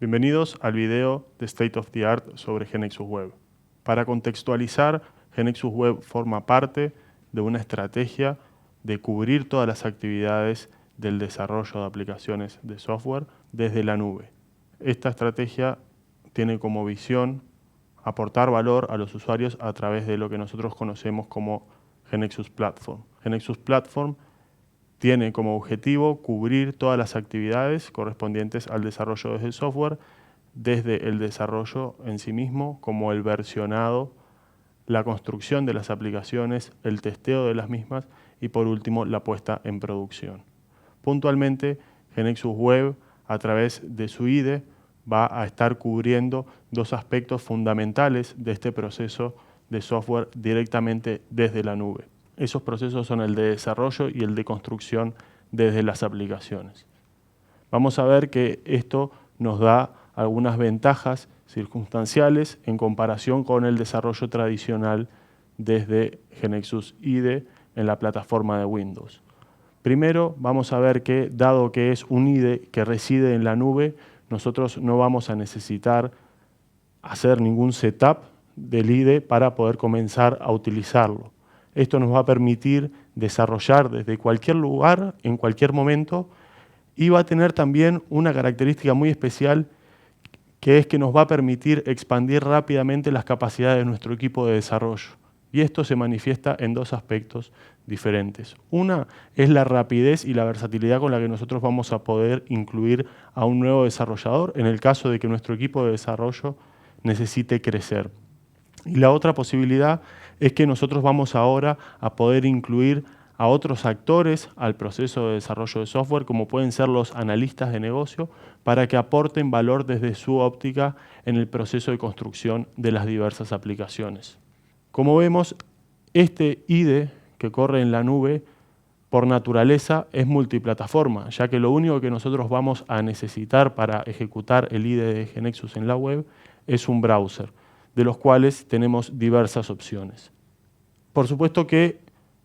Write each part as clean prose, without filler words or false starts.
Bienvenidos al video de State of the Art sobre GeneXus Web. Para contextualizar, GeneXus Web forma parte de una estrategia de cubrir todas las actividades del desarrollo de aplicaciones de software desde la nube. Esta estrategia tiene como visión aportar valor a los usuarios a través de lo que nosotros conocemos como GeneXus Platform. GeneXus Platform tiene como objetivo cubrir todas las actividades correspondientes al desarrollo de software, desde el desarrollo en sí mismo, como el versionado, la construcción de las aplicaciones, el testeo de las mismas y por último la puesta en producción. Puntualmente, GeneXus Web, a través de su IDE, va a estar cubriendo dos aspectos fundamentales de este proceso de software directamente desde la nube. Esos procesos son el de desarrollo y el de construcción desde las aplicaciones. Vamos a ver que esto nos da algunas ventajas circunstanciales en comparación con el desarrollo tradicional desde GeneXus IDE en la plataforma de Windows. Primero, vamos a ver que, dado que es un IDE que reside en la nube, nosotros no vamos a necesitar hacer ningún setup del IDE para poder comenzar a utilizarlo. Esto nos va a permitir desarrollar desde cualquier lugar, en cualquier momento, y va a tener también una característica muy especial, que es que nos va a permitir expandir rápidamente las capacidades de nuestro equipo de desarrollo. Y esto se manifiesta en dos aspectos diferentes. Una es la rapidez y la versatilidad con la que nosotros vamos a poder incluir a un nuevo desarrollador en el caso de que nuestro equipo de desarrollo necesite crecer. Y la otra posibilidad es que nosotros vamos ahora a poder incluir a otros actores al proceso de desarrollo de software, como pueden ser los analistas de negocio, para que aporten valor desde su óptica en el proceso de construcción de las diversas aplicaciones. Como vemos, este IDE que corre en la nube, por naturaleza, es multiplataforma, ya que lo único que nosotros vamos a necesitar para ejecutar el IDE de GeneXus en la web es un browser, de los cuales tenemos diversas opciones. Por supuesto que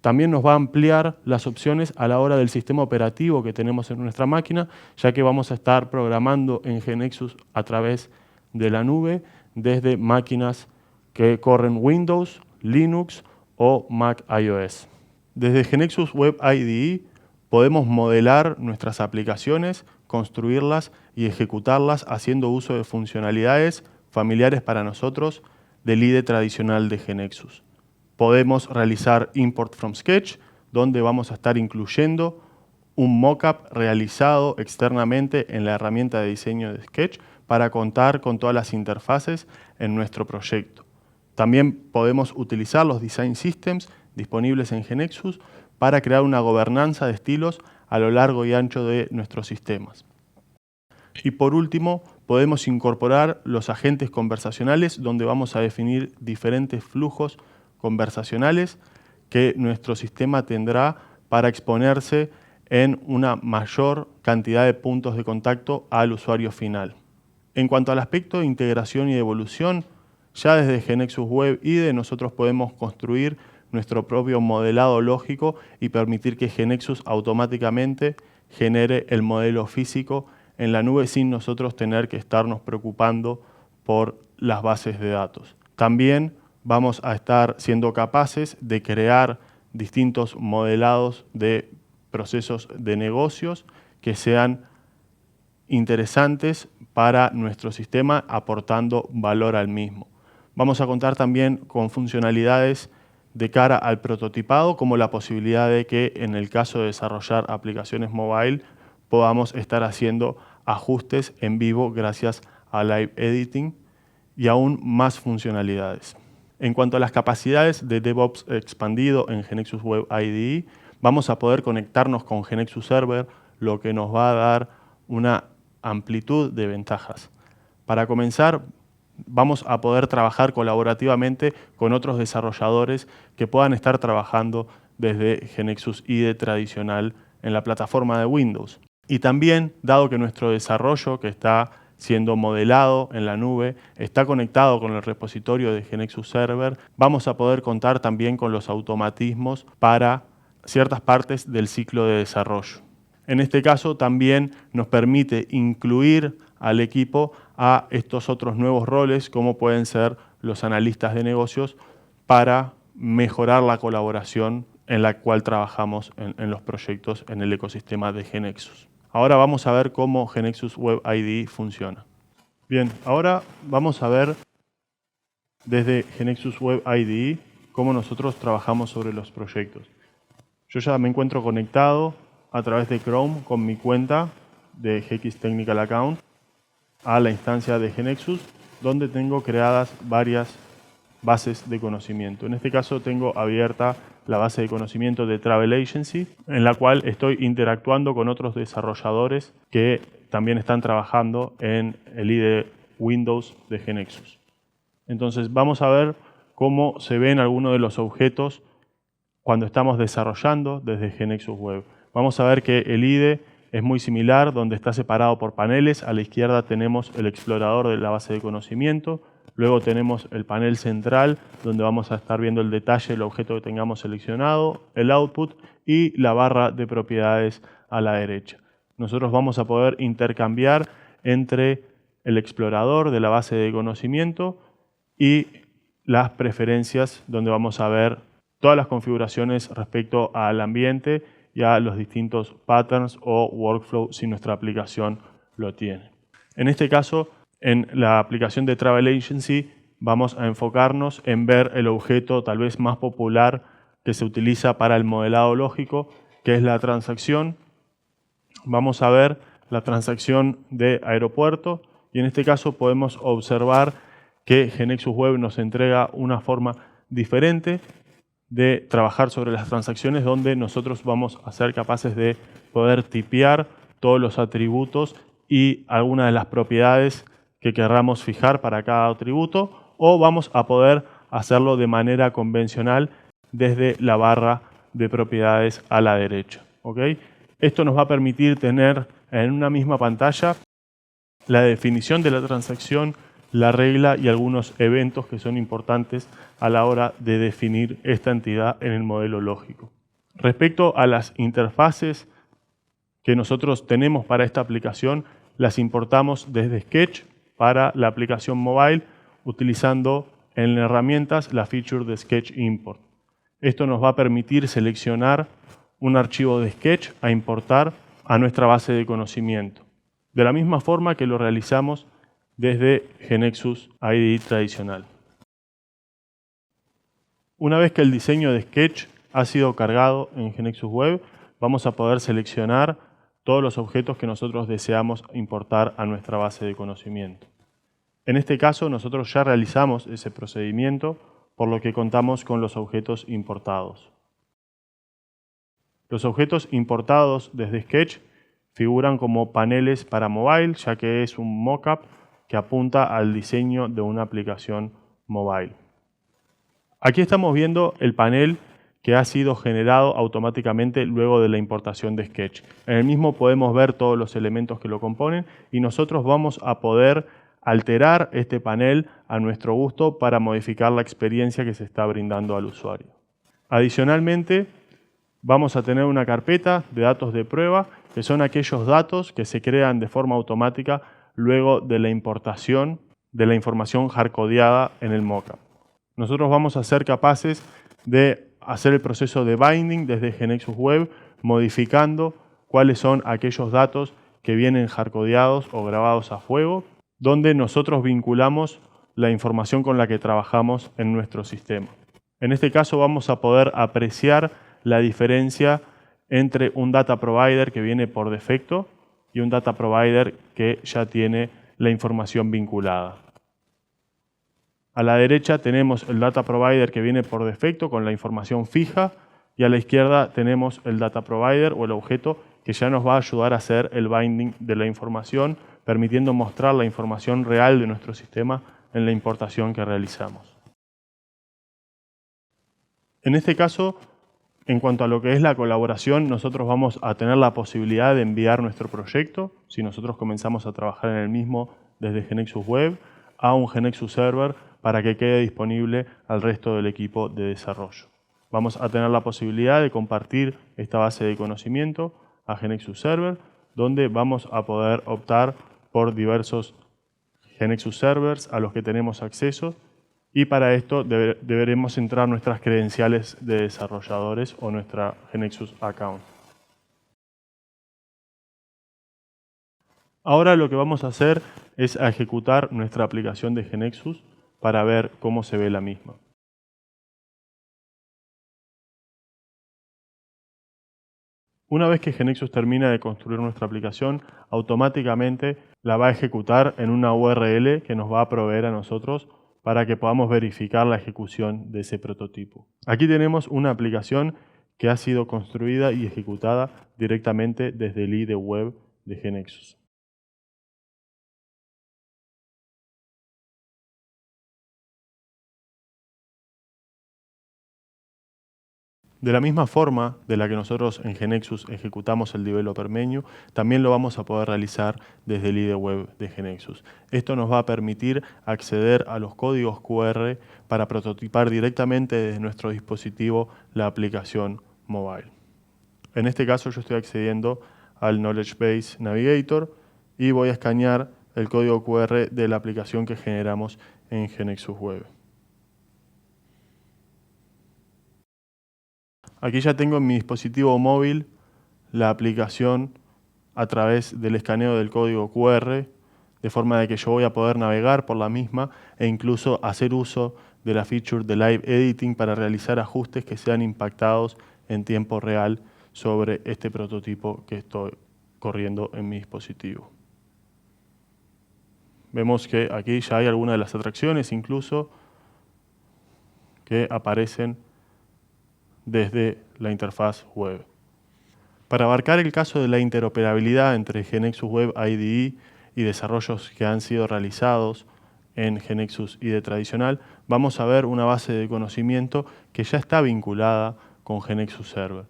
también nos va a ampliar las opciones a la hora del sistema operativo que tenemos en nuestra máquina, ya que vamos a estar programando en GeneXus a través de la nube desde máquinas que corren Windows, Linux o Mac iOS. Desde GeneXus Web IDE podemos modelar nuestras aplicaciones, construirlas y ejecutarlas haciendo uso de funcionalidades familiares para nosotros del IDE tradicional de GeneXus. Podemos realizar import from Sketch, donde vamos a estar incluyendo un mockup realizado externamente en la herramienta de diseño de Sketch para contar con todas las interfaces en nuestro proyecto. También podemos utilizar los design systems disponibles en GeneXus para crear una gobernanza de estilos a lo largo y ancho de nuestros sistemas. Y por último, podemos incorporar los agentes conversacionales, donde vamos a definir diferentes flujos conversacionales que nuestro sistema tendrá para exponerse en una mayor cantidad de puntos de contacto al usuario final. En cuanto al aspecto de integración y de evolución, ya desde GeneXus Web IDE nosotros podemos construir nuestro propio modelado lógico y permitir que GeneXus automáticamente genere el modelo físico en la nube sin nosotros tener que estarnos preocupando por las bases de datos. También vamos a estar siendo capaces de crear distintos modelados de procesos de negocios que sean interesantes para nuestro sistema, aportando valor al mismo. Vamos a contar también con funcionalidades de cara al prototipado, como la posibilidad de que en el caso de desarrollar aplicaciones mobile podamos estar haciendo ajustes en vivo gracias a Live Editing y aún más funcionalidades. En cuanto a las capacidades de DevOps expandido en GeneXus Web IDE, vamos a poder conectarnos con GeneXus Server, lo que nos va a dar una amplitud de ventajas. Para comenzar, vamos a poder trabajar colaborativamente con otros desarrolladores que puedan estar trabajando desde GeneXus IDE tradicional en la plataforma de Windows. Y también, dado que nuestro desarrollo que está siendo modelado en la nube, está conectado con el repositorio de GeneXus Server, vamos a poder contar también con los automatismos para ciertas partes del ciclo de desarrollo. En este caso también nos permite incluir al equipo a estos otros nuevos roles, como pueden ser los analistas de negocios, para mejorar la colaboración en la cual trabajamos en los proyectos en el ecosistema de GeneXus. Ahora vamos a ver cómo GeneXus Web IDE funciona. Bien, ahora vamos a ver desde GeneXus Web IDE cómo nosotros trabajamos sobre los proyectos. Yo ya me encuentro conectado a través de Chrome con mi cuenta de GX Technical Account a la instancia de GeneXus, donde tengo creadas varias bases de conocimiento. En este caso tengo abierta la base de conocimiento de Travel Agency, en la cual estoy interactuando con otros desarrolladores que también están trabajando en el IDE Windows de GeneXus. Entonces vamos a ver cómo se ven algunos de los objetos cuando estamos desarrollando desde GeneXus Web. Vamos a ver que el IDE es muy similar, donde está separado por paneles. A la izquierda tenemos el explorador de la base de conocimiento. Luego tenemos el panel central, donde vamos a estar viendo el detalle del objeto que tengamos seleccionado, el output y la barra de propiedades a la derecha. Nosotros vamos a poder intercambiar entre el explorador de la base de conocimiento y las preferencias, donde vamos a ver todas las configuraciones respecto al ambiente y a los distintos patterns o workflow si nuestra aplicación lo tiene. En este caso, en la aplicación de Travel Agency vamos a enfocarnos en ver el objeto tal vez más popular que se utiliza para el modelado lógico, que es la transacción. Vamos a ver la transacción de aeropuerto y en este caso podemos observar que GeneXus Web nos entrega una forma diferente de trabajar sobre las transacciones, donde nosotros vamos a ser capaces de poder tipear todos los atributos y algunas de las propiedades que querramos fijar para cada atributo, o vamos a poder hacerlo de manera convencional desde la barra de propiedades a la derecha. ¿Okay? Esto nos va a permitir tener en una misma pantalla la definición de la transacción, la regla y algunos eventos que son importantes a la hora de definir esta entidad en el modelo lógico. Respecto a las interfaces que nosotros tenemos para esta aplicación, las importamos desde Sketch para la aplicación mobile, utilizando en herramientas la feature de Sketch Import. Esto nos va a permitir seleccionar un archivo de Sketch a importar a nuestra base de conocimiento, de la misma forma que lo realizamos desde GeneXus IDE tradicional. Una vez que el diseño de Sketch ha sido cargado en GeneXus Web, vamos a poder seleccionar todos los objetos que nosotros deseamos importar a nuestra base de conocimiento. En este caso, nosotros ya realizamos ese procedimiento, por lo que contamos con los objetos importados. Los objetos importados desde Sketch figuran como paneles para mobile, ya que es un mockup que apunta al diseño de una aplicación mobile. Aquí estamos viendo el panel que ha sido generado automáticamente luego de la importación de Sketch. En el mismo podemos ver todos los elementos que lo componen y nosotros vamos a poder alterar este panel a nuestro gusto para modificar la experiencia que se está brindando al usuario. Adicionalmente, vamos a tener una carpeta de datos de prueba, que son aquellos datos que se crean de forma automática luego de la importación de la información hardcodeada en el mockup. Nosotros vamos a ser capaces de hacer el proceso de binding desde GeneXus Web, modificando cuáles son aquellos datos que vienen hardcodeados o grabados a fuego, donde nosotros vinculamos la información con la que trabajamos en nuestro sistema. En este caso vamos a poder apreciar la diferencia entre un data provider que viene por defecto y un data provider que ya tiene la información vinculada. A la derecha tenemos el data provider que viene por defecto con la información fija y a la izquierda tenemos el data provider o el objeto que ya nos va a ayudar a hacer el binding de la información, permitiendo mostrar la información real de nuestro sistema en la importación que realizamos. En este caso, en cuanto a lo que es la colaboración, nosotros vamos a tener la posibilidad de enviar nuestro proyecto, si nosotros comenzamos a trabajar en el mismo desde GeneXus Web, a un GeneXus Server para que quede disponible al resto del equipo de desarrollo. Vamos a tener la posibilidad de compartir esta base de conocimiento a GeneXus Server, donde vamos a poder optar por diversos GeneXus servers a los que tenemos acceso, y para esto deberemos entrar nuestras credenciales de desarrolladores o nuestra GeneXus account. Ahora lo que vamos a hacer es a ejecutar nuestra aplicación de GeneXus para ver cómo se ve la misma. Una vez que GeneXus termina de construir nuestra aplicación, automáticamente la va a ejecutar en una URL que nos va a proveer a nosotros para que podamos verificar la ejecución de ese prototipo. Aquí tenemos una aplicación que ha sido construida y ejecutada directamente desde el IDE web de GeneXus. De la misma forma de la que nosotros en GeneXus ejecutamos el Developer Menu, también lo vamos a poder realizar desde el IDE web de GeneXus. Esto nos va a permitir acceder a los códigos QR para prototipar directamente desde nuestro dispositivo la aplicación mobile. En este caso yo estoy accediendo al Knowledge Base Navigator y voy a escanear el código QR de la aplicación que generamos en GeneXus Web. Aquí ya tengo en mi dispositivo móvil la aplicación a través del escaneo del código QR, de forma de que yo voy a poder navegar por la misma e incluso hacer uso de la feature de Live Editing para realizar ajustes que sean impactados en tiempo real sobre este prototipo que estoy corriendo en mi dispositivo. Vemos que aquí ya hay algunas de las atracciones incluso que aparecen desde la interfaz web. Para abarcar el caso de la interoperabilidad entre GeneXus Web IDE y desarrollos que han sido realizados en GeneXus IDE tradicional, vamos a ver una base de conocimiento que ya está vinculada con GeneXus Server.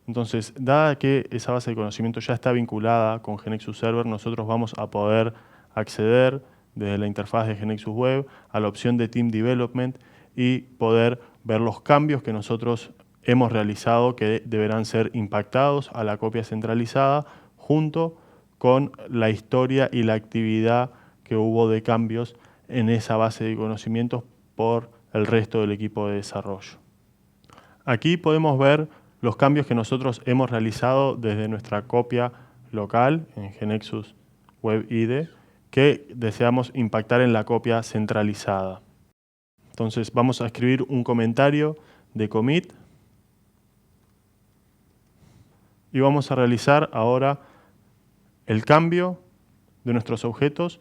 Entonces, dada que esa base de conocimiento ya está vinculada con GeneXus Server, nosotros vamos a poder acceder desde la interfaz de GeneXus Web a la opción de Team Development y poder ver los cambios que nosotros hemos realizado que deberán ser impactados a la copia centralizada junto con la historia y la actividad que hubo de cambios en esa base de conocimientos por el resto del equipo de desarrollo. Aquí podemos ver los cambios que nosotros hemos realizado desde nuestra copia local en GeneXus Web IDE que deseamos impactar en la copia centralizada. Entonces vamos a escribir un comentario de commit y vamos a realizar ahora el cambio de nuestros objetos.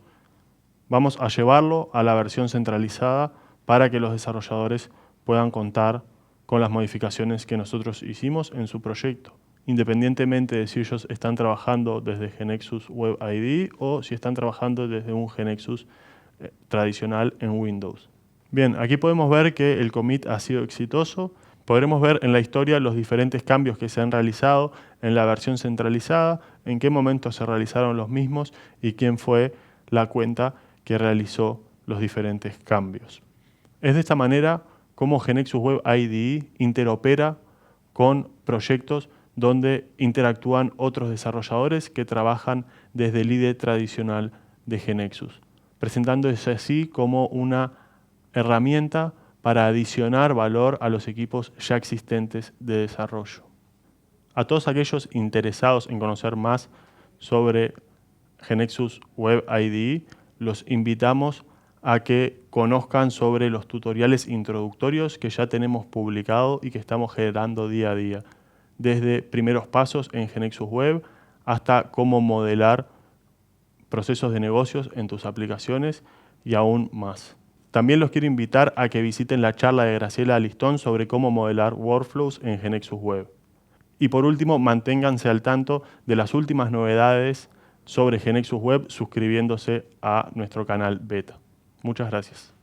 Vamos a llevarlo a la versión centralizada para que los desarrolladores puedan contar con las modificaciones que nosotros hicimos en su proyecto, independientemente de si ellos están trabajando desde GeneXus Web IDE o si están trabajando desde un GeneXus tradicional en Windows. Bien, aquí podemos ver que el commit ha sido exitoso. Podremos ver en la historia los diferentes cambios que se han realizado en la versión centralizada, en qué momento se realizaron los mismos y quién fue la cuenta que realizó los diferentes cambios. Es de esta manera como GeneXus Web IDE interopera con proyectos donde interactúan otros desarrolladores que trabajan desde el IDE tradicional de GeneXus, presentándose así como una herramienta para adicionar valor a los equipos ya existentes de desarrollo. A todos aquellos interesados en conocer más sobre GeneXus Web IDE, los invitamos a que conozcan sobre los tutoriales introductorios que ya tenemos publicado y que estamos generando día a día, desde primeros pasos en GeneXus Web hasta cómo modelar procesos de negocios en tus aplicaciones y aún más. También los quiero invitar a que visiten la charla de Graciela Listón sobre cómo modelar workflows en GeneXus Web. Y por último, manténganse al tanto de las últimas novedades sobre GeneXus Web suscribiéndose a nuestro canal beta. Muchas gracias.